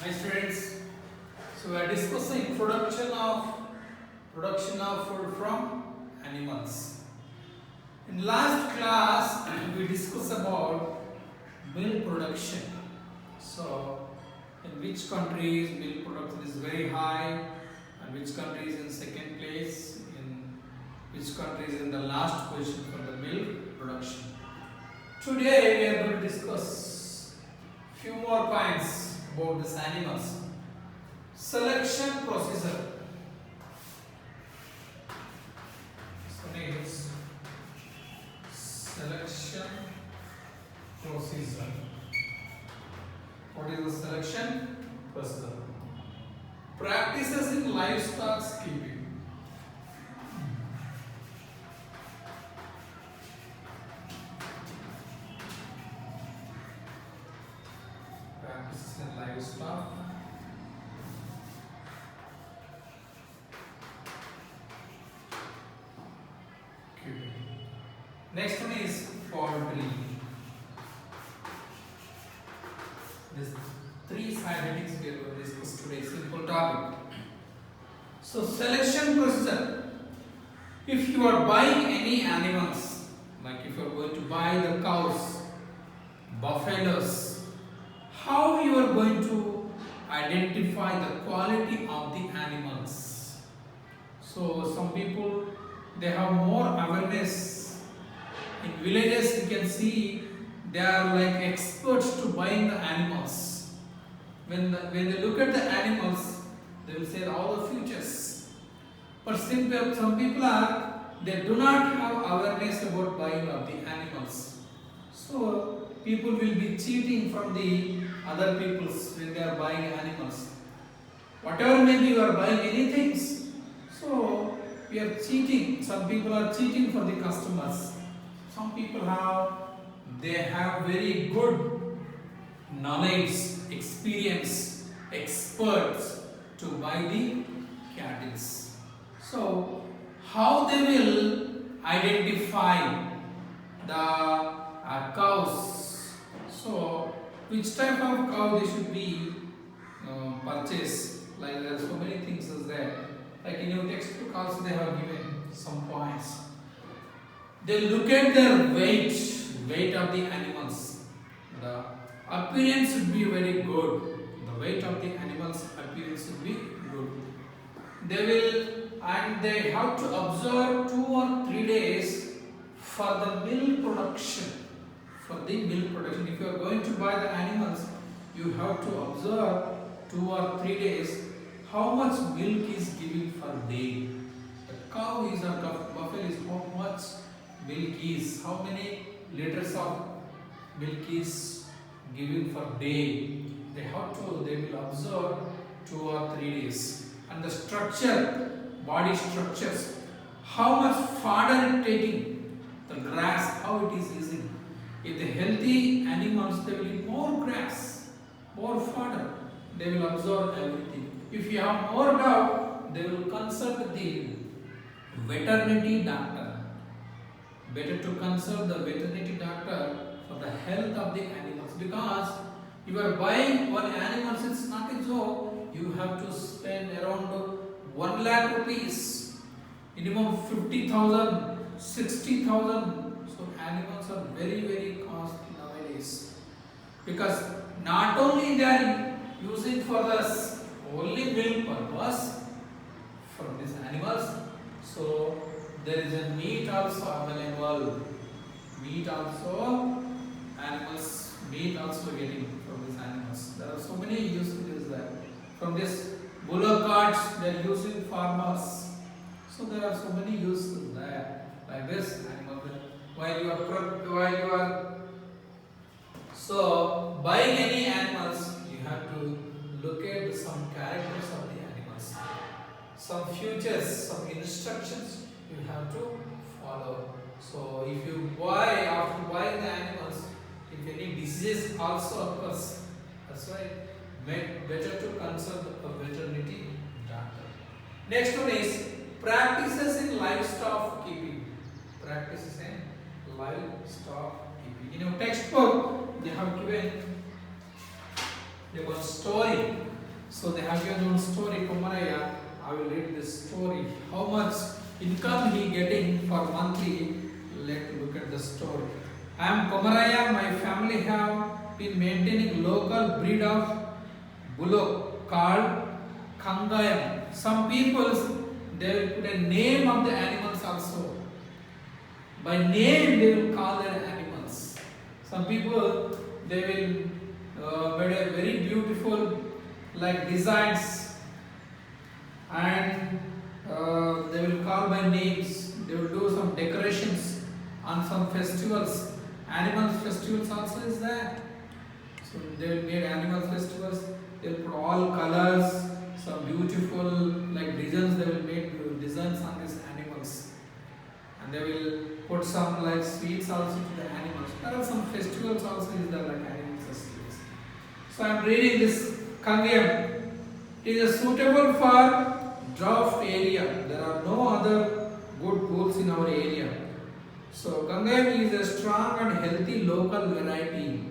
Hi students, so we are discussing production of food from animals. In last class we discussed about milk production. So in which countries milk production is very high and which country is in second place, in which country is in the last position for the milk production. Today we are going to discuss few more points about these animals. Selection procedure. So next, selection procedure. What is the selection procedure? Practices in livestock keeping. Practices in livestock keeping. Next one is poultry. This three cybernetics we are going to discuss today. Simple topic. So selection procedure. If you are buying any animals, like if you are going to buy the cows, buffaloes, how you are going to identify the quality of the animals? So some people they have more awareness. In villages you can see they are like experts to buying the animals. When they look at the animals, they will say all the features. But some people are they do not have awareness about buying of the animals. So people will be cheating from the other peoples when they are buying animals. Whatever maybe you are buying anything, so we are cheating. Some people are cheating for the customers. Some people they have very good knowledge, experience, experts to buy the cattle. So how they will identify the cows? So which type of cow they should be purchased? Like there are so many things is there. Like in your textbook also they have given some points. They look at their weight of the animals. The appearance should be very good. The weight of the animals appearance should be good. They have to observe 2 or 3 days for the milk production. For the milk production, if you are going to buy the animals, you have to observe 2 or 3 days how much milk is giving per day. The cow is or buffalo is how much milk is, how many liters of milk is giving per day. They will observe 2 or 3 days. And the structure, body structures, how much fodder it taking, the grass, how it is using. If the healthy animals, they will eat more grass, more fodder, they will absorb everything. If you have more doubt, they will consult the veterinary doctor. Better to consult the veterinary doctor for the health of the animals, because you are buying one animal, it's not a joke. You have to spend around 1 lakh rupees, minimum 50,000, 60,000. So animals are very, very costly nowadays, because not only they are using for the only milk purpose from these animals, so there is a meat also available. Meat also getting from these animals. There are so many uses there. From this bullock carts they are using farmers. So there are so many uses there. Like this animal. While you are so buying any animals, you have to look at some characters of the animals, some features, some instructions you have to follow. So if you buy, after buying the animals, if any disease also occurs, that's why better to consult a veterinary doctor. Next one is practices in livestock keeping. Practices in livestock keeping. In your textbook, they have given one story So they have given one story, Komaraya. I will read this story. How much income he getting for monthly? Let's look at the story. I am Komaraya. My family have been maintaining local breed of bullock called Kangayam. Some people they will put a name of the animals also. By name they will call their animals. Some people they will made a very beautiful like designs and they will call by names. They will do some decorations on some festivals. Animal festivals also is there. So they will make animal festivals. They will put all colors, some beautiful like designs. They will make designs on these animals, and they will put some like sweets also to the animals. There are some festivals also is there like animal festivals. So I am reading this Kangayam. It is suitable for drought area. There are no other good pools in our area. So Kangayam is a strong and healthy local variety.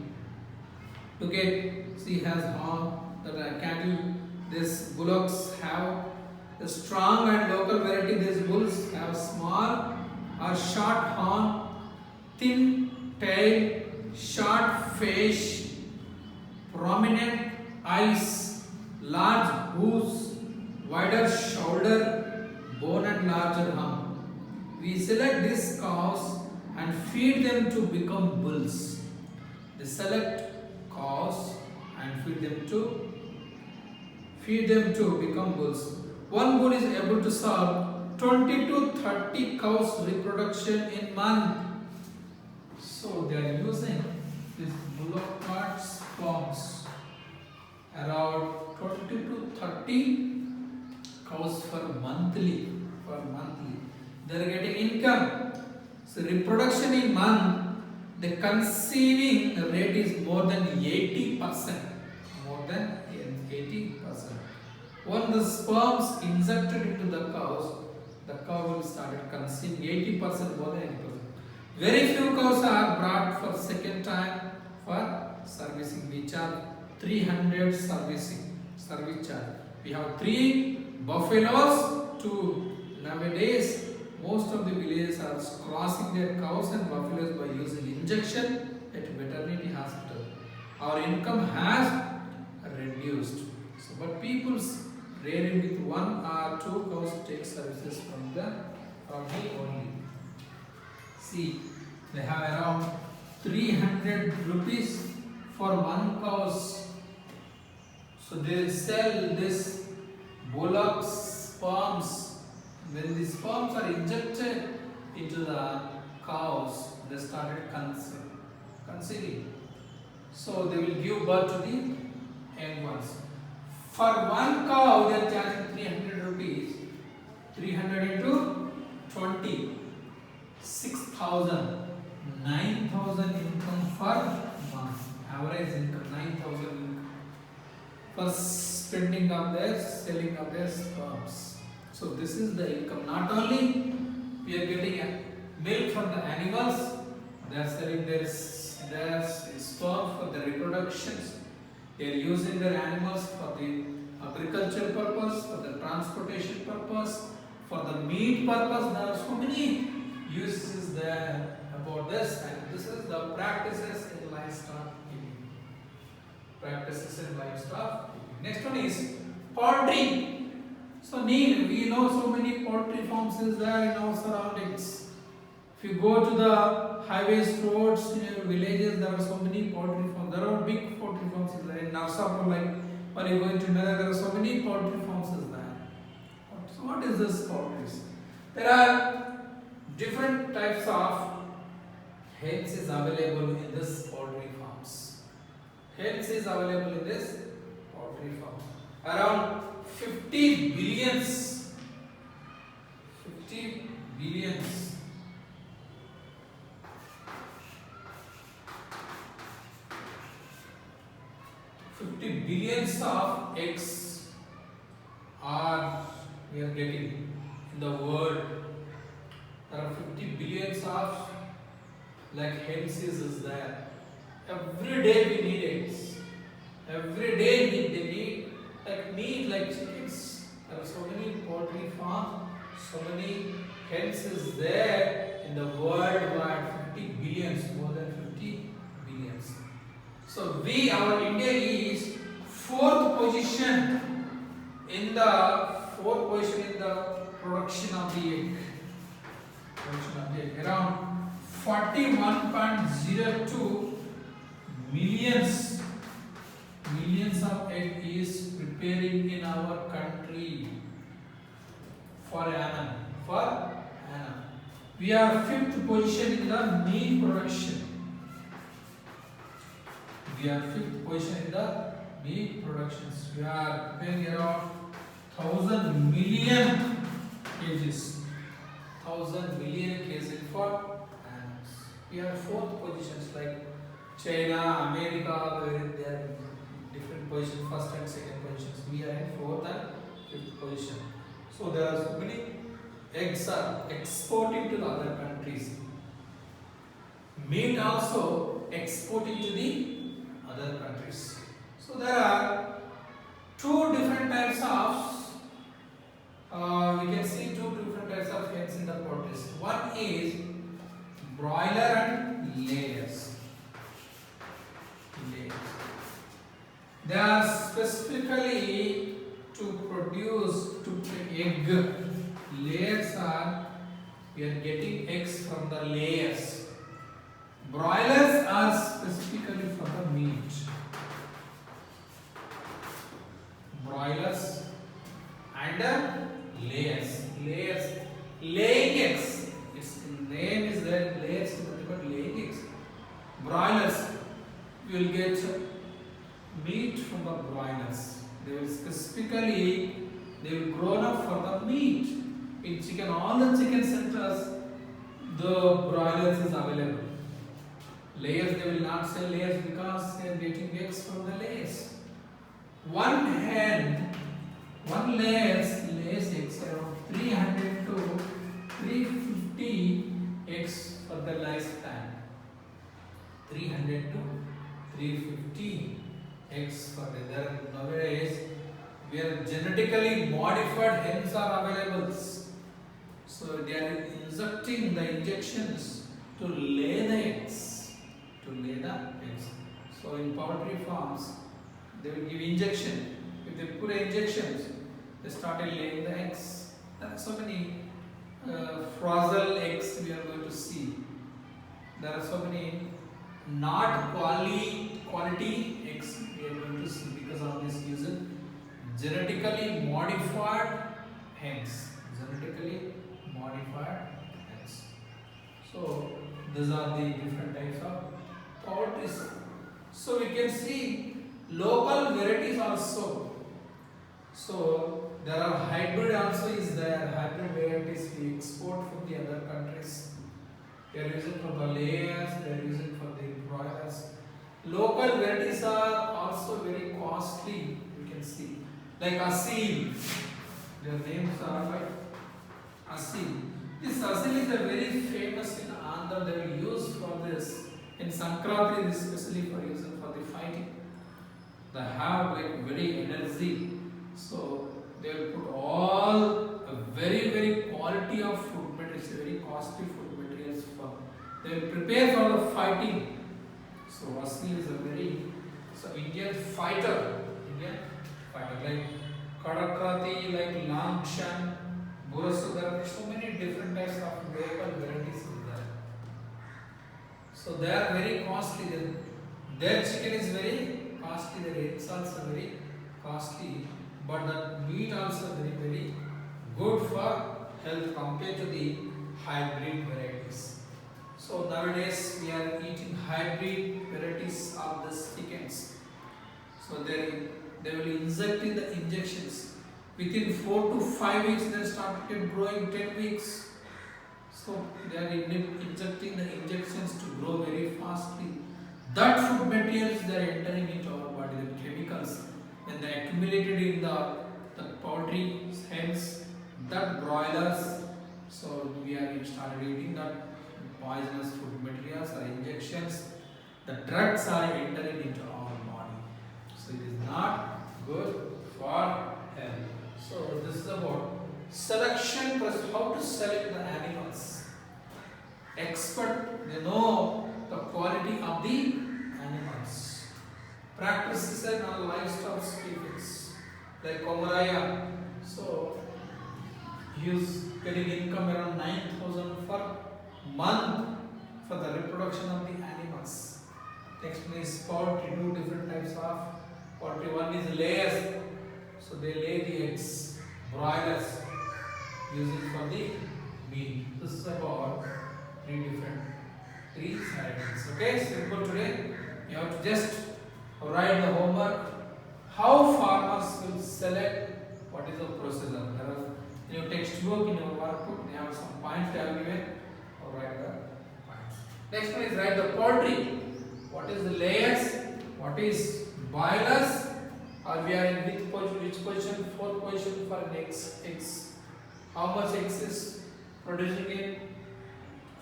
Look at, see, has horn. The cattle, these bullocks have a strong and local variety. These bulls have small or short horn, thin tail, short face, prominent eyes, large hooves, wider shoulder, bone and larger hump. We select these cows and feed them to become bulls. They select cows and feed them to become bulls. One bull is able to serve 20 to 30 cows reproduction in month. So they are using this bullock cart sperms around 20 to 30 cows for monthly. They are getting income. So reproduction in month, the conceiving rate is more than 80%. More than 80%. When the sperms injected into the cow will start conceiving 80%, more than 80%. Very few cows are brought for second time for servicing, which are 300 service charge. We have 3 buffaloes to nowadays. Most of the villages are crossing their cows and buffaloes by using injection at veterinary hospital. Our income has reduced. So, but people rearing with 1 or 2 cows take services from me only. See, they have around 300 rupees for 1 cow. So they sell this bullocks sperms. When the sperms are injected into the cows, they started conceiving. So they will give birth to the young ones. For 1 cow, they are charging 300 rupees. 300 into 20, 6,000, 9,000 income per month. Average income 9,000 income for spending of their selling of their sperms. So this is the income. Not only we are getting milk from the animals, they are selling their sperm for the reproductions. They are using their animals for the agricultural purpose, for the transportation purpose, for the meat purpose. There are so many uses there about this, and this is the practices in livestock keeping. Next one is poultry. So we know so many poultry farms is there in our surroundings. If you go to the highways, roads, in your villages, there are so many poultry farms. There are big poultry farms is there in Narsapur, like when you go into Medak, there are so many poultry farms is there. So what is this poultry? There are different types of hens is available in this poultry farms. Hens is available in this poultry farm. Around 50 billions. 50 billions. Billions of eggs we are getting in the world. There are 50 billions of like hens is there. Every day we need eggs. Every day they need like meat, like chickens. There are so many poultry farms, so many hens is there in the worldwide, 50 billions, more than 50 billions. So our India is fourth position in the production of the egg. Around 41.02 millions of egg is preparing in our country for annum. We are fifth position in the meat production. We are preparing around 1,000 million kgs. 1,000 million kgs for annum. We are fourth positions like China, America, they are in different positions, first and second positions. We are in fourth and fifth position. So there are so many eggs are exporting to the other countries. Meat also exporting to the other countries. So there are two different types of we can see two different types of hens in the poultry. One is broiler and layers. They are specifically to produce egg. Layers are, we are getting eggs from the layers. Broilers are specifically for the meat. Broilers and layers. Laying eggs. Its name is there, layers, but laying eggs. Broilers, you will get meat from the broilers. They will grow up for the meat. In chicken, all the chicken centers, the broilers is available. Layers, they will not sell layers because they are getting eggs from the layers. One lays eggs around 300 to 350 eggs for the lifetime. 300 to 350 eggs for the there nowadays where genetically modified hens are available. So they are injecting the injections to lay the eggs. So in poultry farms, they will give injection. If they put injections, they started laying the eggs. There are so many frozen eggs we are going to see. There are so many not quality eggs we are going to see because of this reason. Genetically modified hens. So these are the different types of poultry. So we can see local varieties also. So there are hybrid also is there. Hybrid varieties we export from the other countries. They are using for the layers. They are using for the broilers. Local varieties are also very costly. We can see like Asil. Their names are like Asil. This Asil is a very famous in Andhra. They will use for this in Sankranti, especially for using for the fighting. They have like very energy. So they will put all a very quality of food materials, very costly food materials for. They will prepare for the fighting. So Asil is a very Indian fighter like Kadakrati, like Langshan, Burasudar, so many different types of local varieties is there. So they are very costly. Their chicken is very costly, their eggs also very costly, but the meat also very good for health compared to the hybrid varieties. So nowadays we are eating hybrid varieties of the chickens. So they will inject in the injections. Within 4 to 5 weeks they started growing 10 weeks. So they are injecting the injections to grow very fastly. That food materials they are entering into our body, the chemicals, when they accumulated in the poultry, hence that broilers. So we are started eating that poisonous food materials or injections. The drugs are entering into our body. So it is not good for health. So this is about selection process, how to select the animals. Expert, they know the quality of the animals. Practices and livestock species like Komaraya. So he is getting income around 9,000 per month for the reproduction of the animals. Next one is poultry, two different types of poultry. One is layers, so they lay the eggs. Broilers, use it for the meat. This is about three sides. Okay, simple today. You have to just write the homework. How farmers will select, what is the procedure. There are in your textbook, in your workbook, they have some points they have given. Or write the points. Next one is write the poultry. What is the layers? What is boilers? Or we are in which position? Fourth position for eggs. How much eggs is producing in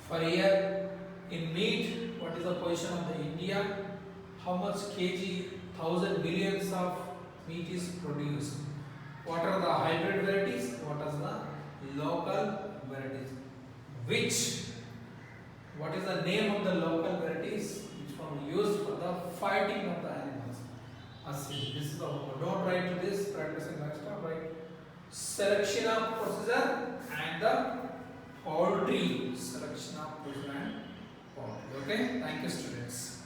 per year? In meat, what is the position of the India? How much kg, thousand billions of meat is produced? What are the hybrid varieties? What are the local varieties? What is the name of the local varieties which were used for the fighting of the animals? This is the homework. Don't write to this, practicing livestock, right? Selection of procedure and the poultry. Selection of procedure and poultry. Okay? Thank you, students.